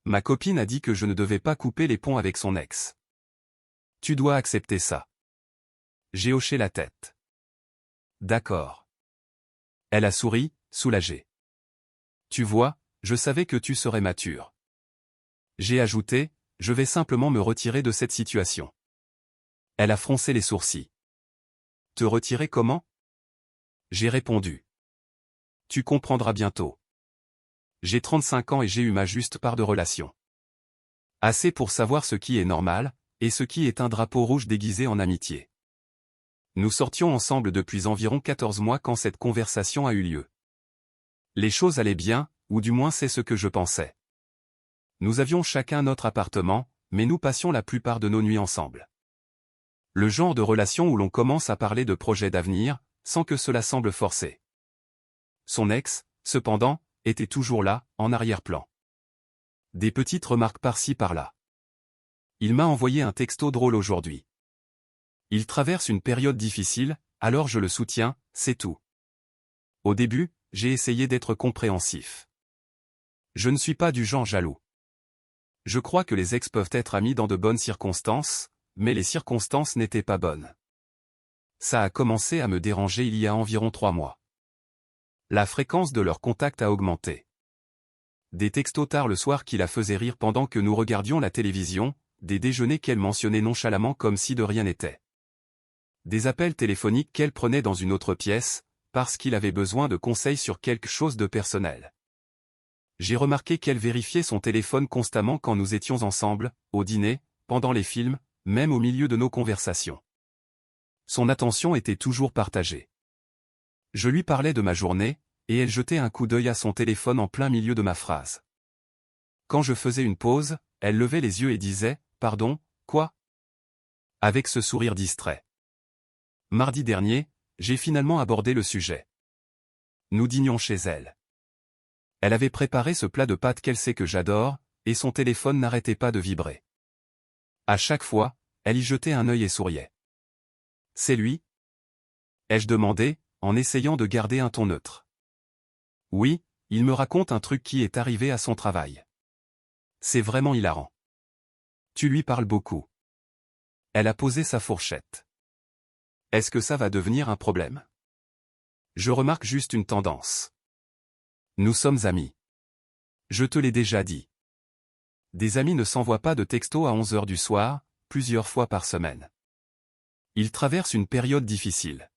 Ma copine a dit que je ne devais pas couper les ponts avec son ex. Tu dois accepter ça. J'ai hoché la tête. D'accord. Elle a souri, soulagée. Tu vois, je savais que tu serais mature. J'ai ajouté, je vais simplement me retirer de cette situation. Elle a froncé les sourcils. Te retirer comment? J'ai répondu. Tu comprendras bientôt. J'ai 35 ans et j'ai eu ma juste part de relations. Assez pour savoir ce qui est normal, et ce qui est un drapeau rouge déguisé en amitié. Nous sortions ensemble depuis environ 14 mois quand cette conversation a eu lieu. Les choses allaient bien, ou du moins c'est ce que je pensais. Nous avions chacun notre appartement, mais nous passions la plupart de nos nuits ensemble. Le genre de relation où l'on commence à parler de projets d'avenir, sans que cela semble forcé. Son ex, cependant, était toujours là, en arrière-plan. Des petites remarques par-ci par-là. Il m'a envoyé un texto drôle aujourd'hui. Il traverse une période difficile, alors je le soutiens, c'est tout. Au début, j'ai essayé d'être compréhensif. Je ne suis pas du genre jaloux. Je crois que les ex peuvent être amis dans de bonnes circonstances, mais les circonstances n'étaient pas bonnes. Ça a commencé à me déranger il y a environ 3 mois. La fréquence de leur contact a augmenté. Des textos tard le soir qui la faisaient rire pendant que nous regardions la télévision, des déjeuners qu'elle mentionnait nonchalamment comme si de rien n'était. Des appels téléphoniques qu'elle prenait dans une autre pièce, parce qu'il avait besoin de conseils sur quelque chose de personnel. J'ai remarqué qu'elle vérifiait son téléphone constamment quand nous étions ensemble, au dîner, pendant les films, même au milieu de nos conversations. Son attention était toujours partagée. Je lui parlais de ma journée, et elle jetait un coup d'œil à son téléphone en plein milieu de ma phrase. Quand je faisais une pause, elle levait les yeux et disait « Pardon, quoi ?» avec ce sourire distrait. Mardi dernier, j'ai finalement abordé le sujet. Nous dînions chez elle. Elle avait préparé ce plat de pâtes qu'elle sait que j'adore, et son téléphone n'arrêtait pas de vibrer. À chaque fois, elle y jetait un œil et souriait. « C'est lui ?» ai-je demandé, en essayant de garder un ton neutre. « Oui, il me raconte un truc qui est arrivé à son travail. C'est vraiment hilarant. Tu lui parles beaucoup. » Elle a posé sa fourchette. Est-ce que ça va devenir un problème? Je remarque juste une tendance. Nous sommes amis. Je te l'ai déjà dit. Des amis ne s'envoient pas de textos à 11 h du soir, plusieurs fois par semaine. Ils traversent une période difficile.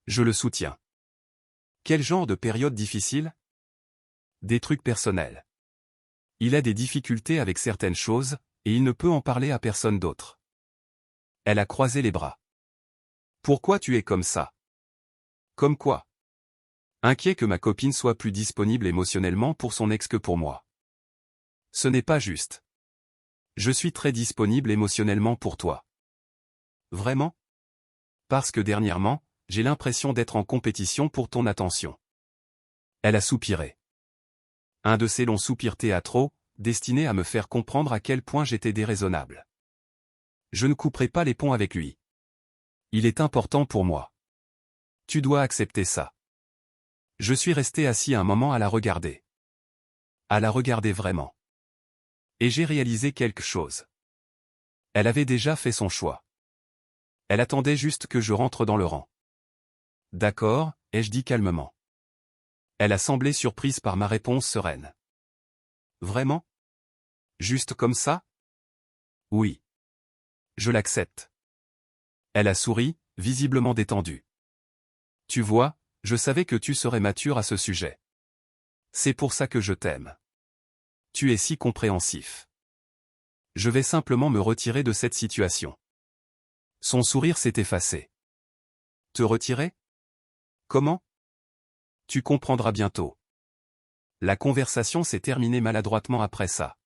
Je le soutiens. Quel genre de période difficile? Des trucs personnels. Il a des difficultés avec certaines choses, et il ne peut en parler à personne d'autre. Elle a croisé les bras. Pourquoi tu es comme ça? Comme quoi? Inquiet que ma copine soit plus disponible émotionnellement pour son ex que pour moi. Ce n'est pas juste. Je suis très disponible émotionnellement pour toi. Vraiment? Parce que dernièrement, j'ai l'impression d'être en compétition pour ton attention. Elle a soupiré. Un de ces longs soupirs théâtraux, destinés à me faire comprendre à quel point j'étais déraisonnable. Je ne couperai pas les ponts avec lui. Il est important pour moi. Tu dois accepter ça. Je suis resté assis un moment à la regarder. À la regarder vraiment. Et j'ai réalisé quelque chose. Elle avait déjà fait son choix. Elle attendait juste que je rentre dans le rang. D'accord, ai-je dit calmement. Elle a semblé surprise par ma réponse sereine. Vraiment? Juste comme ça? Oui. Je l'accepte. Elle a souri, visiblement détendue. Tu vois, je savais que tu serais mature à ce sujet. C'est pour ça que je t'aime. Tu es si compréhensif. Je vais simplement me retirer de cette situation. Son sourire s'est effacé. Te retirer? Comment? Tu comprendras bientôt. La conversation s'est terminée maladroitement après ça.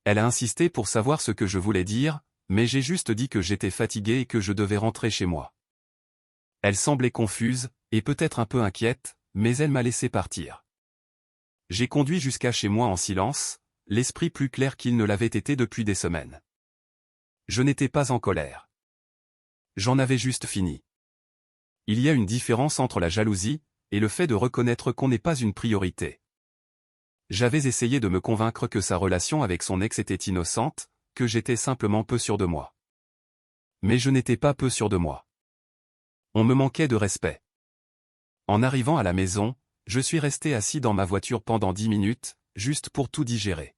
Elle a insisté pour savoir ce que je voulais dire, mais j'ai juste dit que j'étais fatigué et que je devais rentrer chez moi. Elle semblait confuse, et peut-être un peu inquiète, mais elle m'a laissé partir. J'ai conduit jusqu'à chez moi en silence, l'esprit plus clair qu'il ne l'avait été depuis des semaines. Je n'étais pas en colère. J'en avais juste fini. Il y a une différence entre la jalousie, et le fait de reconnaître qu'on n'est pas une priorité. J'avais essayé de me convaincre que sa relation avec son ex était innocente, que j'étais simplement peu sûr de moi. Mais je n'étais pas peu sûr de moi. On me manquait de respect. En arrivant à la maison, je suis resté assis dans ma voiture pendant 10 minutes, juste pour tout digérer.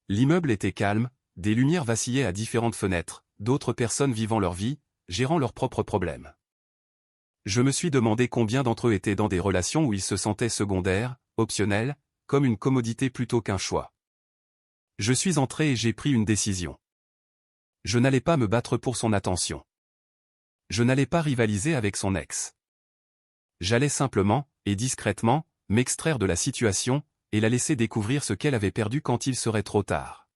L'immeuble était calme, des lumières vacillaient à différentes fenêtres, d'autres personnes vivant leur vie, gérant leurs propres problèmes. Je me suis demandé combien d'entre eux étaient dans des relations où ils se sentaient secondaires, optionnels, comme une commodité plutôt qu'un choix. Je suis entré et j'ai pris une décision. Je n'allais pas me battre pour son attention. Je n'allais pas rivaliser avec son ex. J'allais simplement, et discrètement, m'extraire de la situation, et la laisser découvrir ce qu'elle avait perdu quand il serait trop tard.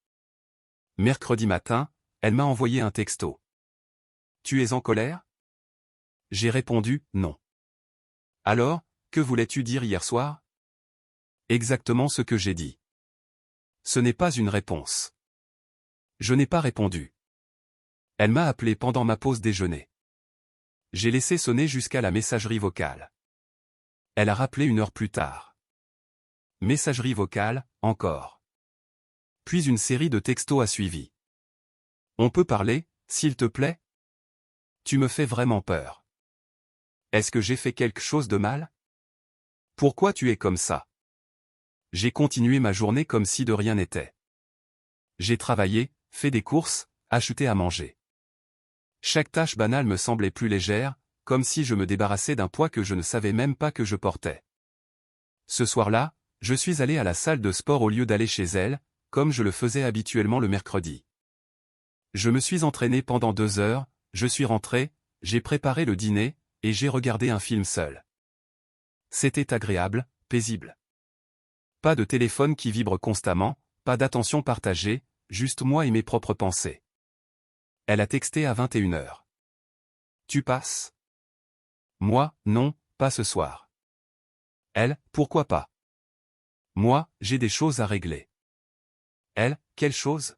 Mercredi matin, elle m'a envoyé un texto. « Tu es en colère ?» J'ai répondu « Non. » Alors, que voulais-tu dire hier soir ? Exactement ce que j'ai dit. Ce n'est pas une réponse. Je n'ai pas répondu. Elle m'a appelé pendant ma pause déjeuner. J'ai laissé sonner jusqu'à la messagerie vocale. Elle a rappelé 1 heure plus tard. Messagerie vocale, encore. Puis une série de textos a suivi. On peut parler, s'il te plaît ? Tu me fais vraiment peur. Est-ce que j'ai fait quelque chose de mal ? Pourquoi tu es comme ça ? J'ai continué ma journée comme si de rien n'était. J'ai travaillé, fait des courses, acheté à manger. Chaque tâche banale me semblait plus légère, comme si je me débarrassais d'un poids que je ne savais même pas que je portais. Ce soir-là, je suis allé à la salle de sport au lieu d'aller chez elle, comme je le faisais habituellement le mercredi. Je me suis entraîné pendant 2 heures, je suis rentré, j'ai préparé le dîner, et j'ai regardé un film seul. C'était agréable, paisible. Pas de téléphone qui vibre constamment, pas d'attention partagée, juste moi et mes propres pensées. Elle a texté à 21 heures. Tu passes ? Moi, non, pas ce soir. Elle, pourquoi pas ? Moi, j'ai des choses à régler. Elle, quelles choses ?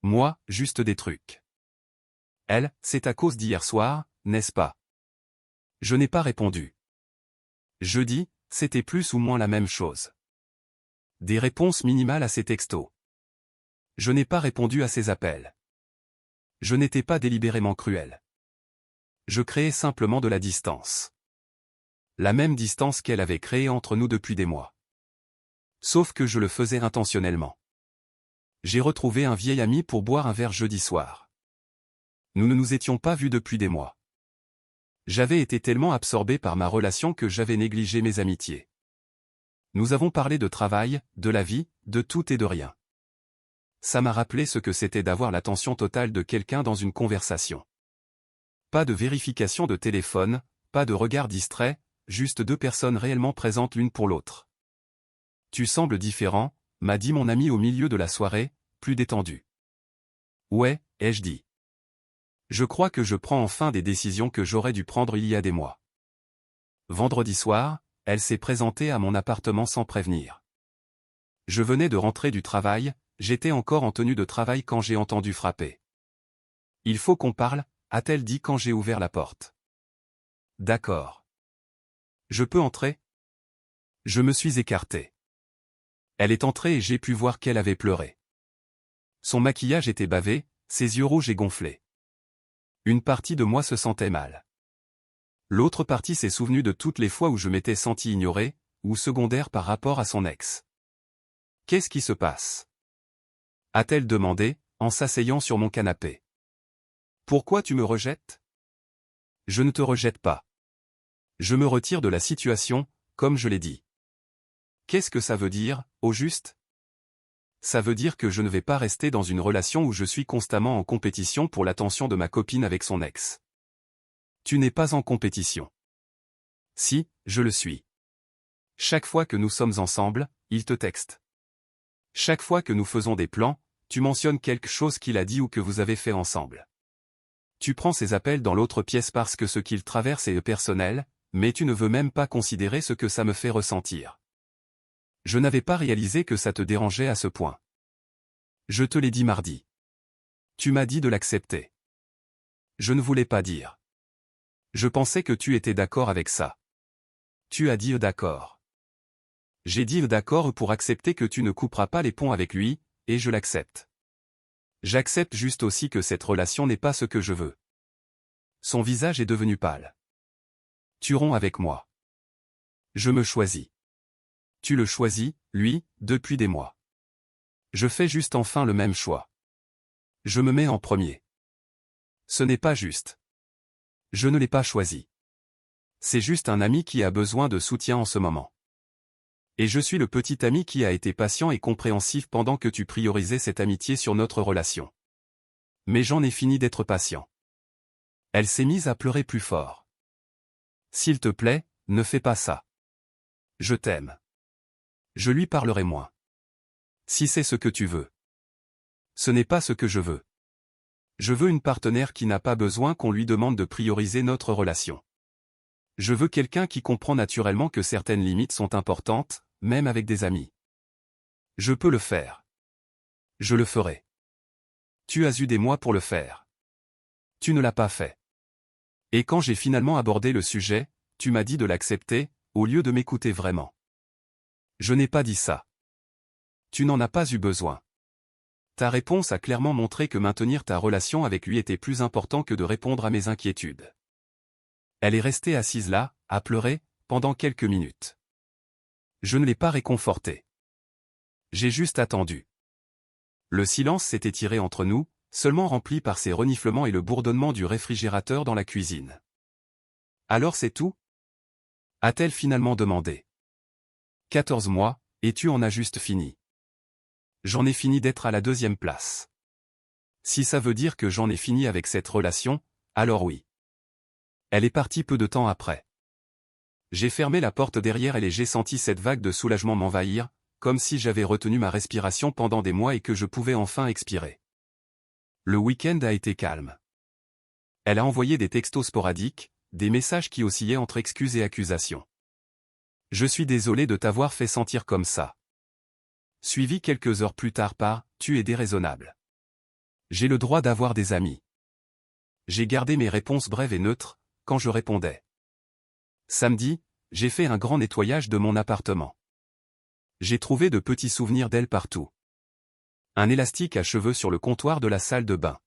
Moi, juste des trucs. Elle, c'est à cause d'hier soir, n'est-ce pas ? Je n'ai pas répondu. Jeudi, c'était plus ou moins la même chose. Des réponses minimales à ses textos. Je n'ai pas répondu à ses appels. Je n'étais pas délibérément cruel. Je créais simplement de la distance. La même distance qu'elle avait créée entre nous depuis des mois. Sauf que je le faisais intentionnellement. J'ai retrouvé un vieil ami pour boire un verre jeudi soir. Nous ne nous étions pas vus depuis des mois. J'avais été tellement absorbé par ma relation que j'avais négligé mes amitiés. Nous avons parlé de travail, de la vie, de tout et de rien. Ça m'a rappelé ce que c'était d'avoir l'attention totale de quelqu'un dans une conversation. Pas de vérification de téléphone, pas de regard distrait, juste 2 personnes réellement présentes l'une pour l'autre. Tu sembles différent, m'a dit mon ami au milieu de la soirée, plus détendu. Ouais, ai-je dit. Je crois que je prends enfin des décisions que j'aurais dû prendre il y a des mois. Vendredi soir, elle s'est présentée à mon appartement sans prévenir. Je venais de rentrer du travail, j'étais encore en tenue de travail quand j'ai entendu frapper. Il faut qu'on parle, a-t-elle dit quand j'ai ouvert la porte. D'accord. Je peux entrer ? Je me suis écarté. Elle est entrée et j'ai pu voir qu'elle avait pleuré. Son maquillage était bavé, ses yeux rouges et gonflés. Une partie de moi se sentait mal. L'autre partie s'est souvenue de toutes les fois où je m'étais senti ignoré, ou secondaire par rapport à son ex. Qu'est-ce qui se passe ? A-t-elle demandé, en s'asseyant sur mon canapé. Pourquoi tu me rejettes ? Je ne te rejette pas. Je me retire de la situation, comme je l'ai dit. Qu'est-ce que ça veut dire, au juste ? Ça veut dire que je ne vais pas rester dans une relation où je suis constamment en compétition pour l'attention de ma copine avec son ex. Tu n'es pas en compétition. Si, je le suis. Chaque fois que nous sommes ensemble, il te texte. Chaque fois que nous faisons des plans, tu mentionnes quelque chose qu'il a dit ou que vous avez fait ensemble. Tu prends ses appels dans l'autre pièce parce que ce qu'il traverse est personnel, mais tu ne veux même pas considérer ce que ça me fait ressentir. Je n'avais pas réalisé que ça te dérangeait à ce point. Je te l'ai dit mardi. Tu m'as dit de l'accepter. Je ne voulais pas dire. Je pensais que tu étais d'accord avec ça. Tu as dit d'accord. J'ai dit d'accord pour accepter que tu ne couperas pas les ponts avec lui, et je l'accepte. J'accepte juste aussi que cette relation n'est pas ce que je veux. Son visage est devenu pâle. Tu romps avec moi. Je me choisis. Tu le choisis, lui, depuis des mois. Je fais juste enfin le même choix. Je me mets en premier. Ce n'est pas juste. Je ne l'ai pas choisi. C'est juste un ami qui a besoin de soutien en ce moment. Et je suis le petit ami qui a été patient et compréhensif pendant que tu priorisais cette amitié sur notre relation. Mais j'en ai fini d'être patient. Elle s'est mise à pleurer plus fort. S'il te plaît, ne fais pas ça. Je t'aime. Je lui parlerai moins. Si c'est ce que tu veux. Ce n'est pas ce que je veux. Je veux une partenaire qui n'a pas besoin qu'on lui demande de prioriser notre relation. Je veux quelqu'un qui comprend naturellement que certaines limites sont importantes, même avec des amis. Je peux le faire. Je le ferai. Tu as eu des mois pour le faire. Tu ne l'as pas fait. Et quand j'ai finalement abordé le sujet, tu m'as dit de l'accepter, au lieu de m'écouter vraiment. Je n'ai pas dit ça. Tu n'en as pas eu besoin. Ta réponse a clairement montré que maintenir ta relation avec lui était plus important que de répondre à mes inquiétudes. Elle est restée assise là, à pleurer, pendant quelques minutes. Je ne l'ai pas réconfortée. J'ai juste attendu. Le silence s'est étiré entre nous, seulement rempli par ses reniflements et le bourdonnement du réfrigérateur dans la cuisine. Alors c'est tout? A-t-elle finalement demandé. 14 mois, et tu en as juste fini. J'en ai fini d'être à la 2e place. Si ça veut dire que j'en ai fini avec cette relation, alors oui. Elle est partie peu de temps après. J'ai fermé la porte derrière elle et j'ai senti cette vague de soulagement m'envahir, comme si j'avais retenu ma respiration pendant des mois et que je pouvais enfin expirer. Le week-end a été calme. Elle a envoyé des textos sporadiques, des messages qui oscillaient entre excuses et accusations. Je suis désolé de t'avoir fait sentir comme ça. Suivi quelques heures plus tard par « Tu es déraisonnable. J'ai le droit d'avoir des amis. » J'ai gardé mes réponses brèves et neutres, quand je répondais. Samedi, j'ai fait un grand nettoyage de mon appartement. J'ai trouvé de petits souvenirs d'elle partout. Un élastique à cheveux sur le comptoir de la salle de bain.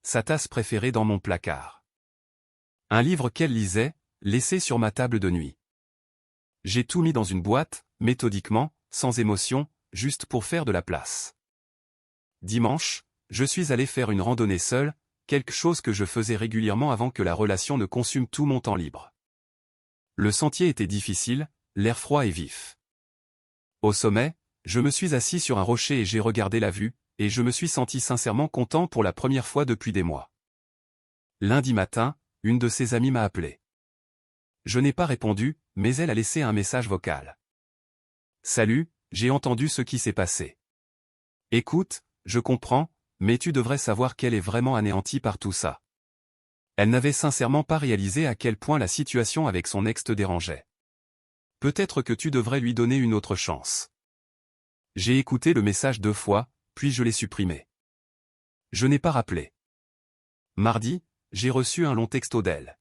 Sa tasse préférée dans mon placard. Un livre qu'elle lisait, laissé sur ma table de nuit. J'ai tout mis dans une boîte, méthodiquement, sans émotion, juste pour faire de la place. Dimanche, je suis allé faire une randonnée seule, quelque chose que je faisais régulièrement avant que la relation ne consume tout mon temps libre. Le sentier était difficile, l'air froid et vif. Au sommet, je me suis assis sur un rocher et j'ai regardé la vue, et je me suis senti sincèrement content pour la première fois depuis des mois. Lundi matin, une de ses amies m'a appelé. Je n'ai pas répondu, mais elle a laissé un message vocal. Salut, j'ai entendu ce qui s'est passé. Écoute, je comprends, mais tu devrais savoir qu'elle est vraiment anéantie par tout ça. Elle n'avait sincèrement pas réalisé à quel point la situation avec son ex te dérangeait. Peut-être que tu devrais lui donner une autre chance. J'ai écouté le message 2 fois, puis je l'ai supprimé. Je n'ai pas rappelé. Mardi, j'ai reçu un long texto d'elle.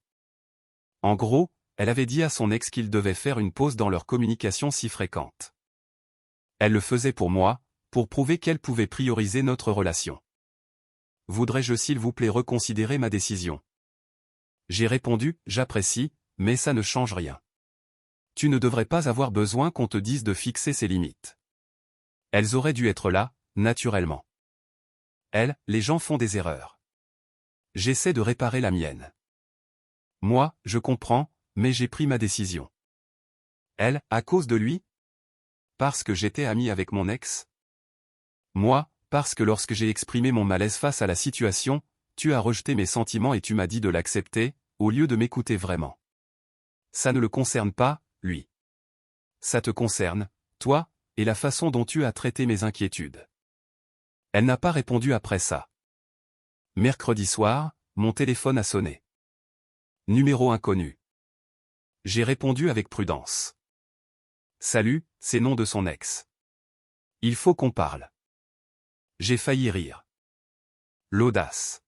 En gros, elle avait dit à son ex qu'il devait faire une pause dans leur communication si fréquente. Elle le faisait pour moi, pour prouver qu'elle pouvait prioriser notre relation. Voudrais-je s'il vous plaît reconsidérer ma décision? J'ai répondu, j'apprécie, mais ça ne change rien. Tu ne devrais pas avoir besoin qu'on te dise de fixer ses limites. Elles auraient dû être là, naturellement. Les gens font des erreurs. J'essaie de réparer la mienne. Moi, je comprends, mais j'ai pris ma décision. À cause de lui? Parce que j'étais ami avec mon ex? Moi, parce que lorsque j'ai exprimé mon malaise face à la situation, tu as rejeté mes sentiments et tu m'as dit de l'accepter, au lieu de m'écouter vraiment. Ça ne le concerne pas, lui. Ça te concerne, toi, et la façon dont tu as traité mes inquiétudes. Elle n'a pas répondu après ça. Mercredi soir, mon téléphone a sonné. Numéro inconnu. J'ai répondu avec prudence. Salut, c'est nom de son ex. Il faut qu'on parle. J'ai failli rire. L'audace.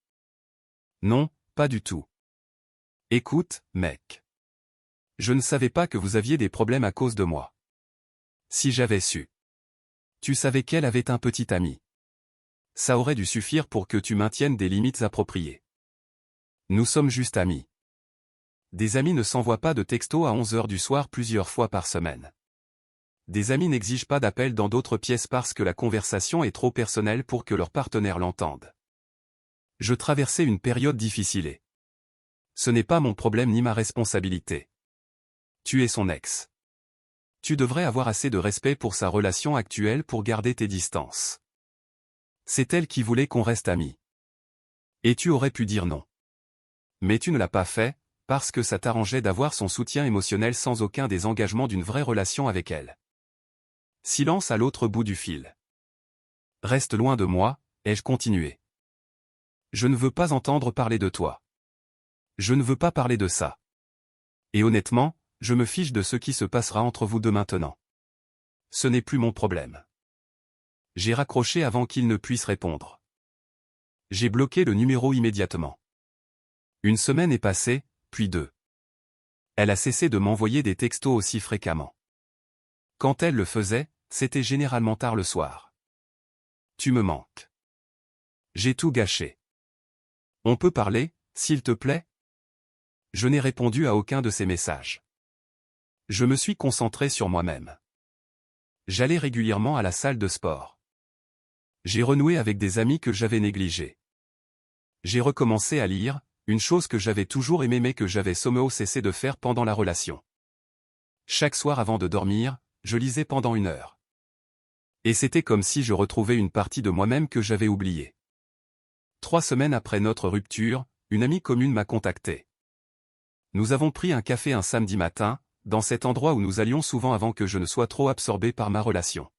Non, pas du tout. Écoute, mec. Je ne savais pas que vous aviez des problèmes à cause de moi. Si j'avais su. Tu savais qu'elle avait un petit ami. Ça aurait dû suffire pour que tu maintiennes des limites appropriées. Nous sommes juste amis. Des amis ne s'envoient pas de textos à 11 heures du soir plusieurs fois par semaine. Des amis n'exigent pas d'appel dans d'autres pièces parce que la conversation est trop personnelle pour que leur partenaire l'entende. Je traversais une période difficile. Ce n'est pas mon problème ni ma responsabilité. Tu es son ex. Tu devrais avoir assez de respect pour sa relation actuelle pour garder tes distances. C'est elle qui voulait qu'on reste amis. Et tu aurais pu dire non. Mais tu ne l'as pas fait, parce que ça t'arrangeait d'avoir son soutien émotionnel sans aucun des engagements d'une vraie relation avec elle. Silence à l'autre bout du fil. Reste loin de moi, ai-je continué. Je ne veux pas entendre parler de toi. Je ne veux pas parler de ça. Et honnêtement, je me fiche de ce qui se passera entre vous deux maintenant. Ce n'est plus mon problème. J'ai raccroché avant qu'il ne puisse répondre. J'ai bloqué le numéro immédiatement. Une semaine est passée, puis deux. Elle a cessé de m'envoyer des textos aussi fréquemment. Quand elle le faisait, c'était généralement tard le soir. Tu me manques. J'ai tout gâché. On peut parler, s'il te plaît? Je n'ai répondu à aucun de ses messages. Je me suis concentré sur moi-même. J'allais régulièrement à la salle de sport. J'ai renoué avec des amis que j'avais négligés. J'ai recommencé à lire, une chose que j'avais toujours aimée mais que j'avais somehow cessé de faire pendant la relation. Chaque soir avant de dormir, je lisais pendant 1 heure. Et c'était comme si je retrouvais une partie de moi-même que j'avais oubliée. 3 semaines après notre rupture, une amie commune m'a contacté. Nous avons pris un café un samedi matin, dans cet endroit où nous allions souvent avant que je ne sois trop absorbé par ma relation.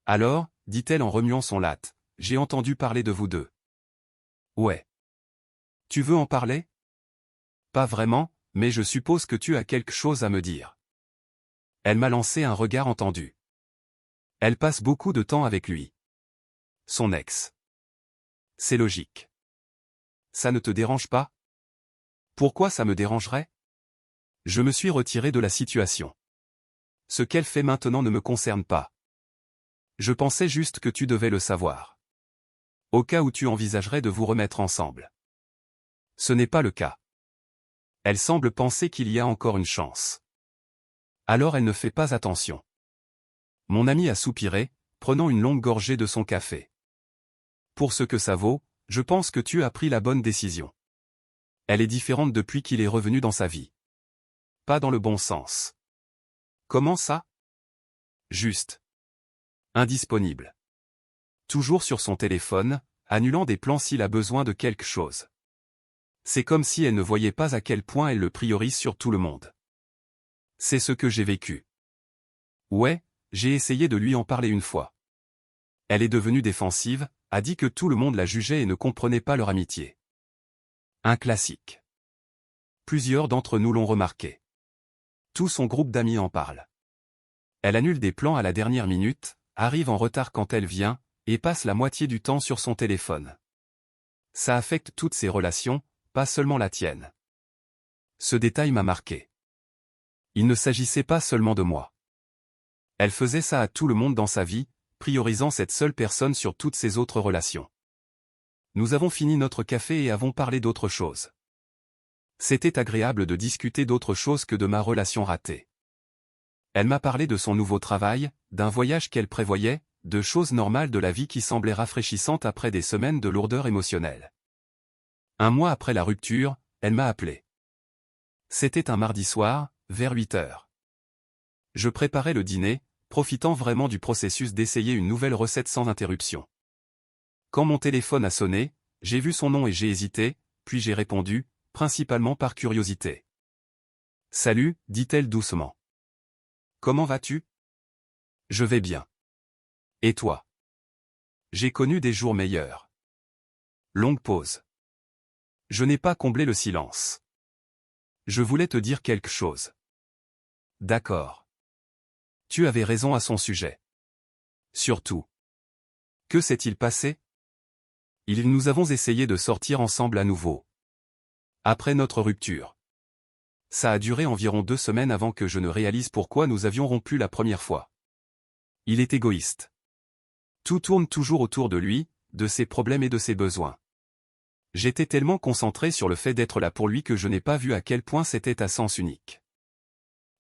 Alors, dit-elle en remuant son latte, j'ai entendu parler de vous deux. Ouais. Tu veux en parler? Pas vraiment, mais je suppose que tu as quelque chose à me dire. Elle m'a lancé un regard entendu. Elle passe beaucoup de temps avec lui. Son ex. C'est logique. Ça ne te dérange pas? Pourquoi ça me dérangerait? Je me suis retiré de la situation. Ce qu'elle fait maintenant ne me concerne pas. Je pensais juste que tu devais le savoir. Au cas où tu envisagerais de vous remettre ensemble. Ce n'est pas le cas. Elle semble penser qu'il y a encore une chance. Alors elle ne fait pas attention. Mon ami a soupiré, prenant une longue gorgée de son café. Pour ce que ça vaut, je pense que tu as pris la bonne décision. Elle est différente depuis qu'il est revenu dans sa vie. Pas dans le bon sens. Comment ça? Juste. Indisponible. Toujours sur son téléphone, annulant des plans s'il a besoin de quelque chose. C'est comme si elle ne voyait pas à quel point elle le priorise sur tout le monde. C'est ce que j'ai vécu. Ouais, j'ai essayé de lui en parler une fois. Elle est devenue défensive, a dit que tout le monde la jugeait et ne comprenait pas leur amitié. Un classique. Plusieurs d'entre nous l'ont remarqué. Tout son groupe d'amis en parle. Elle annule des plans à la dernière minute, arrive en retard quand elle vient, et passe la moitié du temps sur son téléphone. Ça affecte toutes ses relations, pas seulement la tienne. Ce détail m'a marqué. Il ne s'agissait pas seulement de moi. Elle faisait ça à tout le monde dans sa vie, priorisant cette seule personne sur toutes ses autres relations. Nous avons fini notre café et avons parlé d'autre chose. C'était agréable de discuter d'autre chose que de ma relation ratée. Elle m'a parlé de son nouveau travail, d'un voyage qu'elle prévoyait, de choses normales de la vie qui semblaient rafraîchissantes après des semaines de lourdeur émotionnelle. 1 mois après la rupture, elle m'a appelé. C'était un mardi soir, vers 8 heures. Je préparais le dîner, profitant vraiment du processus d'essayer une nouvelle recette sans interruption. Quand mon téléphone a sonné, j'ai vu son nom et j'ai hésité, puis j'ai répondu, principalement par curiosité. « Salut », dit-elle doucement. « Comment vas-tu ? » « Je vais bien. Et toi ? » J'ai connu des jours meilleurs. Longue pause. Je n'ai pas comblé le silence. Je voulais te dire quelque chose. D'accord. Tu avais raison à son sujet. Surtout. Que s'est-il passé ? Nous avons essayé de sortir ensemble à nouveau. Après notre rupture. Ça a duré environ 2 semaines avant que je ne réalise pourquoi nous avions rompu la première fois. Il est égoïste. Tout tourne toujours autour de lui, de ses problèmes et de ses besoins. J'étais tellement concentré sur le fait d'être là pour lui que je n'ai pas vu à quel point c'était à sens unique.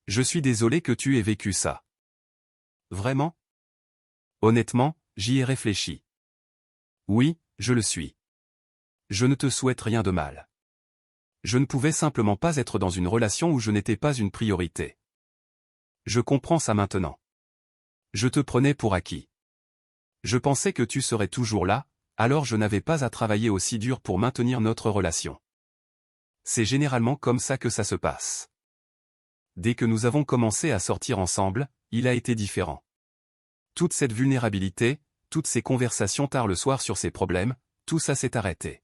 Je suis désolé que tu aies vécu ça. Vraiment? Honnêtement, j'y ai réfléchi. Oui, je le suis. Je ne te souhaite rien de mal. Je ne pouvais simplement pas être dans une relation où je n'étais pas une priorité. Je comprends ça maintenant. Je te prenais pour acquis. Je pensais que tu serais toujours là, alors je n'avais pas à travailler aussi dur pour maintenir notre relation. C'est généralement comme ça que ça se passe. Dès que nous avons commencé à sortir ensemble, il a été différent. Toute cette vulnérabilité, toutes ces conversations tard le soir sur ses problèmes, tout ça s'est arrêté.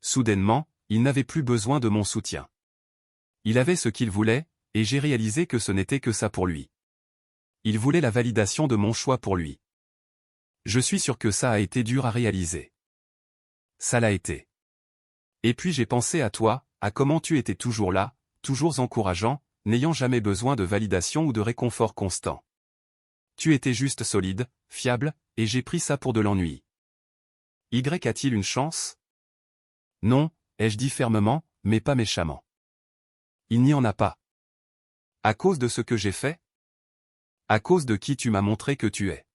Soudainement, il n'avait plus besoin de mon soutien. Il avait ce qu'il voulait, et j'ai réalisé que ce n'était que ça pour lui. Il voulait la validation de mon choix pour lui. Je suis sûr que ça a été dur à réaliser. Ça l'a été. Et puis j'ai pensé à toi, à comment tu étais toujours là, toujours encourageant, n'ayant jamais besoin de validation ou de réconfort constant. Tu étais juste solide, fiable, et j'ai pris ça pour de l'ennui. Y a-t-il une chance? Non, ai-je dit fermement, mais pas méchamment. Il n'y en a pas. À cause de ce que j'ai fait? À cause de qui tu m'as montré que tu es.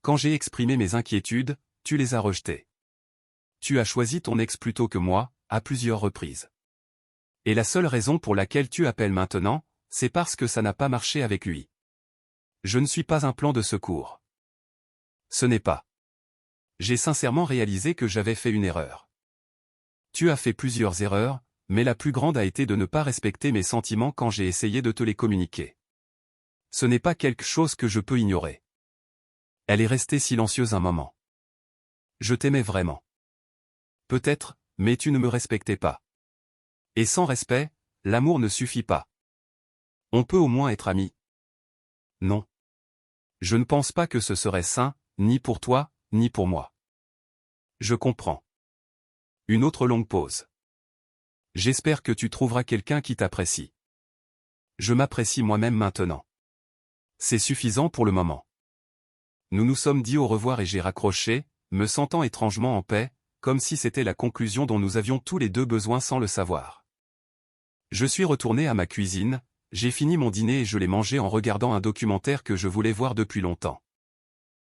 Quand j'ai exprimé mes inquiétudes, tu les as rejetées. Tu as choisi ton ex plutôt que moi, à plusieurs reprises. Et la seule raison pour laquelle tu appelles maintenant, c'est parce que ça n'a pas marché avec lui. Je ne suis pas un plan de secours. Ce n'est pas. J'ai sincèrement réalisé que j'avais fait une erreur. Tu as fait plusieurs erreurs, mais la plus grande a été de ne pas respecter mes sentiments quand j'ai essayé de te les communiquer. Ce n'est pas quelque chose que je peux ignorer. Elle est restée silencieuse un moment. Je t'aimais vraiment. Peut-être, mais tu ne me respectais pas. Et sans respect, l'amour ne suffit pas. On peut au moins être amis. Non. Je ne pense pas que ce serait sain, ni pour toi, ni pour moi. Je comprends. Une autre longue pause. J'espère que tu trouveras quelqu'un qui t'apprécie. Je m'apprécie moi-même maintenant. C'est suffisant pour le moment. Nous nous sommes dit au revoir et j'ai raccroché, me sentant étrangement en paix, comme si c'était la conclusion dont nous avions tous les deux besoin sans le savoir. Je suis retourné à ma cuisine, j'ai fini mon dîner et je l'ai mangé en regardant un documentaire que je voulais voir depuis longtemps.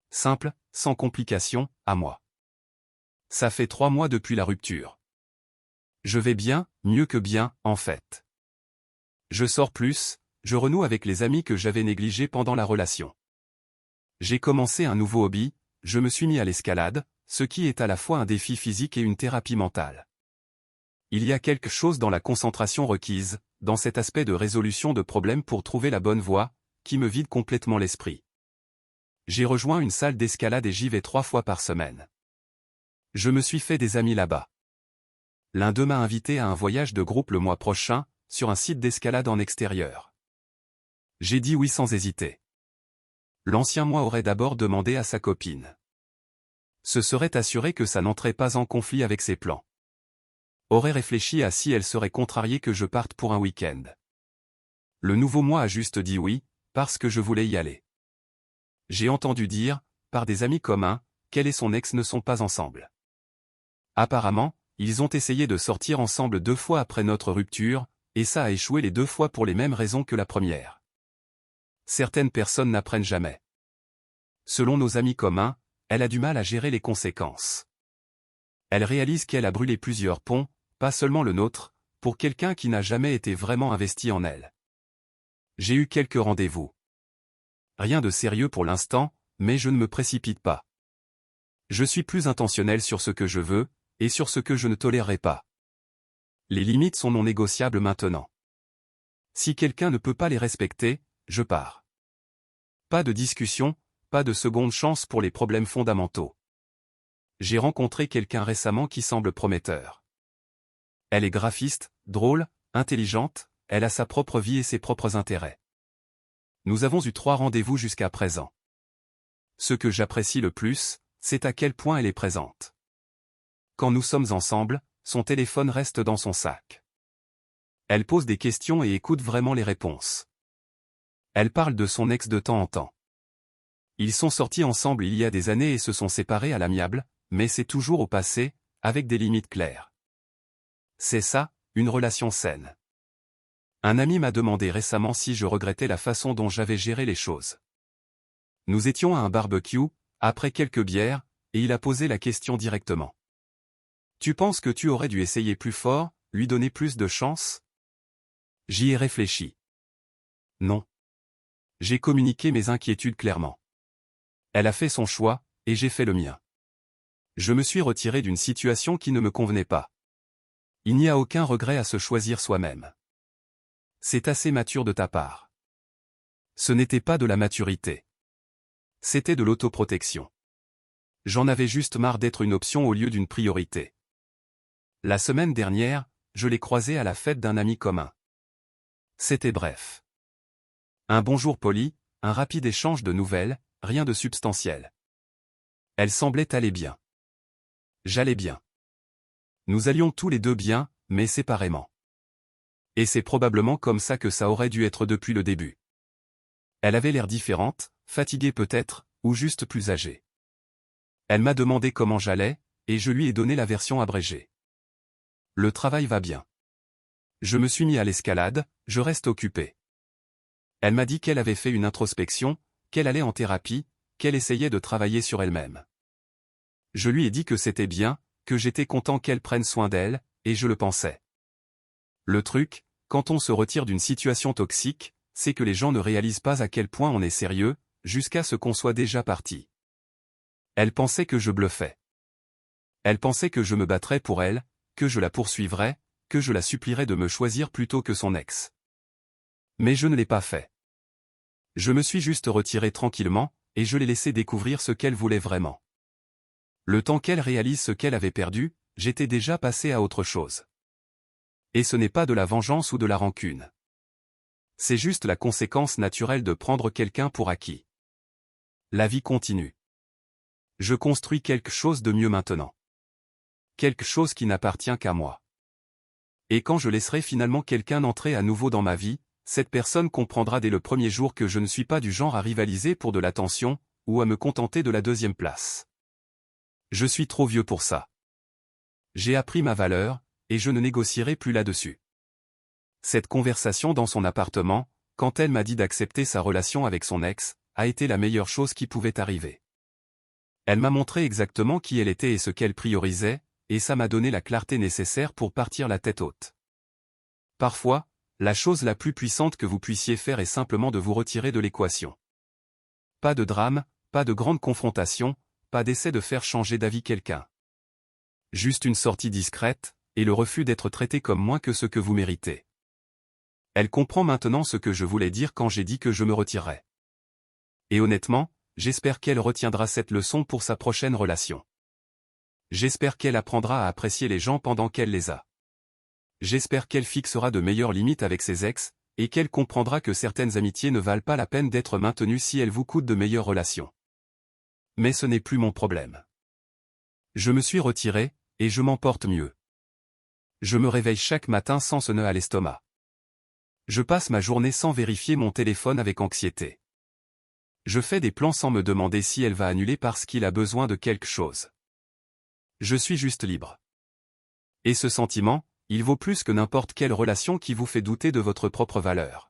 Simple, sans complications, à moi. Ça fait 3 mois depuis la rupture. Je vais bien, mieux que bien, en fait. Je sors plus, je renoue avec les amis que j'avais négligés pendant la relation. J'ai commencé un nouveau hobby, je me suis mis à l'escalade, ce qui est à la fois un défi physique et une thérapie mentale. Il y a quelque chose dans la concentration requise, dans cet aspect de résolution de problèmes pour trouver la bonne voie, qui me vide complètement l'esprit. J'ai rejoint une salle d'escalade et j'y vais 3 fois par semaine. Je me suis fait des amis là-bas. L'un d'eux m'a invité à un voyage de groupe le mois prochain, sur un site d'escalade en extérieur. J'ai dit oui sans hésiter. L'ancien moi aurait d'abord demandé à sa copine. Se serait assuré que ça n'entrait pas en conflit avec ses plans. Aurait réfléchi à si elle serait contrariée que je parte pour un week-end. Le nouveau moi a juste dit oui, parce que je voulais y aller. J'ai entendu dire, par des amis communs, qu'elle et son ex ne sont pas ensemble. Apparemment, ils ont essayé de sortir ensemble 2 fois après notre rupture, et ça a échoué les 2 fois pour les mêmes raisons que la première. Certaines personnes n'apprennent jamais. Selon nos amis communs, elle a du mal à gérer les conséquences. Elle réalise qu'elle a brûlé plusieurs ponts, pas seulement le nôtre, pour quelqu'un qui n'a jamais été vraiment investi en elle. J'ai eu quelques rendez-vous. Rien de sérieux pour l'instant, mais je ne me précipite pas. Je suis plus intentionnel sur ce que je veux, et sur ce que je ne tolérerai pas. Les limites sont non négociables maintenant. Si quelqu'un ne peut pas les respecter, je pars. Pas de discussion, pas de seconde chance pour les problèmes fondamentaux. J'ai rencontré quelqu'un récemment qui semble prometteur. Elle est graphiste, drôle, intelligente, elle a sa propre vie et ses propres intérêts. Nous avons eu 3 rendez-vous jusqu'à présent. Ce que j'apprécie le plus, c'est à quel point elle est présente. Quand nous sommes ensemble, son téléphone reste dans son sac. Elle pose des questions et écoute vraiment les réponses. Elle parle de son ex de temps en temps. Ils sont sortis ensemble il y a des années et se sont séparés à l'amiable, mais c'est toujours au passé, avec des limites claires. C'est ça, une relation saine. Un ami m'a demandé récemment si je regrettais la façon dont j'avais géré les choses. Nous étions à un barbecue, après quelques bières, et il a posé la question directement. Tu penses que tu aurais dû essayer plus fort, lui donner plus de chance? J'y ai réfléchi. Non. J'ai communiqué mes inquiétudes clairement. Elle a fait son choix, et j'ai fait le mien. Je me suis retiré d'une situation qui ne me convenait pas. Il n'y a aucun regret à se choisir soi-même. C'est assez mature de ta part. Ce n'était pas de la maturité. C'était de l'autoprotection. J'en avais juste marre d'être une option au lieu d'une priorité. La semaine dernière, je l'ai croisée à la fête d'un ami commun. C'était bref. Un bonjour poli, un rapide échange de nouvelles, rien de substantiel. Elle semblait aller bien. J'allais bien. Nous allions tous les deux bien, mais séparément. Et c'est probablement comme ça que ça aurait dû être depuis le début. Elle avait l'air différente, fatiguée peut-être, ou juste plus âgée. Elle m'a demandé comment j'allais, et je lui ai donné la version abrégée. Le travail va bien. Je me suis mis à l'escalade, je reste occupé. Elle m'a dit qu'elle avait fait une introspection, qu'elle allait en thérapie, qu'elle essayait de travailler sur elle-même. Je lui ai dit que c'était bien, que j'étais content qu'elle prenne soin d'elle, et je le pensais. Le truc, quand on se retire d'une situation toxique, c'est que les gens ne réalisent pas à quel point on est sérieux, jusqu'à ce qu'on soit déjà parti. Elle pensait que je bluffais. Elle pensait que je me battrais pour elle, que je la poursuivrais, que je la supplierais de me choisir plutôt que son ex. Mais je ne l'ai pas fait. Je me suis juste retiré tranquillement, et je l'ai laissé découvrir ce qu'elle voulait vraiment. Le temps qu'elle réalise ce qu'elle avait perdu, j'étais déjà passé à autre chose. Et ce n'est pas de la vengeance ou de la rancune. C'est juste la conséquence naturelle de prendre quelqu'un pour acquis. La vie continue. Je construis quelque chose de mieux maintenant. Quelque chose qui n'appartient qu'à moi. Et quand je laisserai finalement quelqu'un entrer à nouveau dans ma vie, cette personne comprendra dès le premier jour que je ne suis pas du genre à rivaliser pour de l'attention, ou à me contenter de la deuxième place. Je suis trop vieux pour ça. J'ai appris ma valeur, et je ne négocierai plus là-dessus. Cette conversation dans son appartement, quand elle m'a dit d'accepter sa relation avec son ex, a été la meilleure chose qui pouvait arriver. Elle m'a montré exactement qui elle était et ce qu'elle priorisait, et ça m'a donné la clarté nécessaire pour partir la tête haute. Parfois, la chose la plus puissante que vous puissiez faire est simplement de vous retirer de l'équation. Pas de drame, pas de grande confrontation, pas d'essai de faire changer d'avis quelqu'un. Juste une sortie discrète, et le refus d'être traité comme moins que ce que vous méritez. Elle comprend maintenant ce que je voulais dire quand j'ai dit que je me retirerais. Et honnêtement, j'espère qu'elle retiendra cette leçon pour sa prochaine relation. J'espère qu'elle apprendra à apprécier les gens pendant qu'elle les a. J'espère qu'elle fixera de meilleures limites avec ses ex, et qu'elle comprendra que certaines amitiés ne valent pas la peine d'être maintenues si elles vous coûtent de meilleures relations. Mais ce n'est plus mon problème. Je me suis retiré, et je m'en porte mieux. Je me réveille chaque matin sans ce nœud à l'estomac. Je passe ma journée sans vérifier mon téléphone avec anxiété. Je fais des plans sans me demander si elle va annuler parce qu'il a besoin de quelque chose. Je suis juste libre. Et ce sentiment, il vaut plus que n'importe quelle relation qui vous fait douter de votre propre valeur.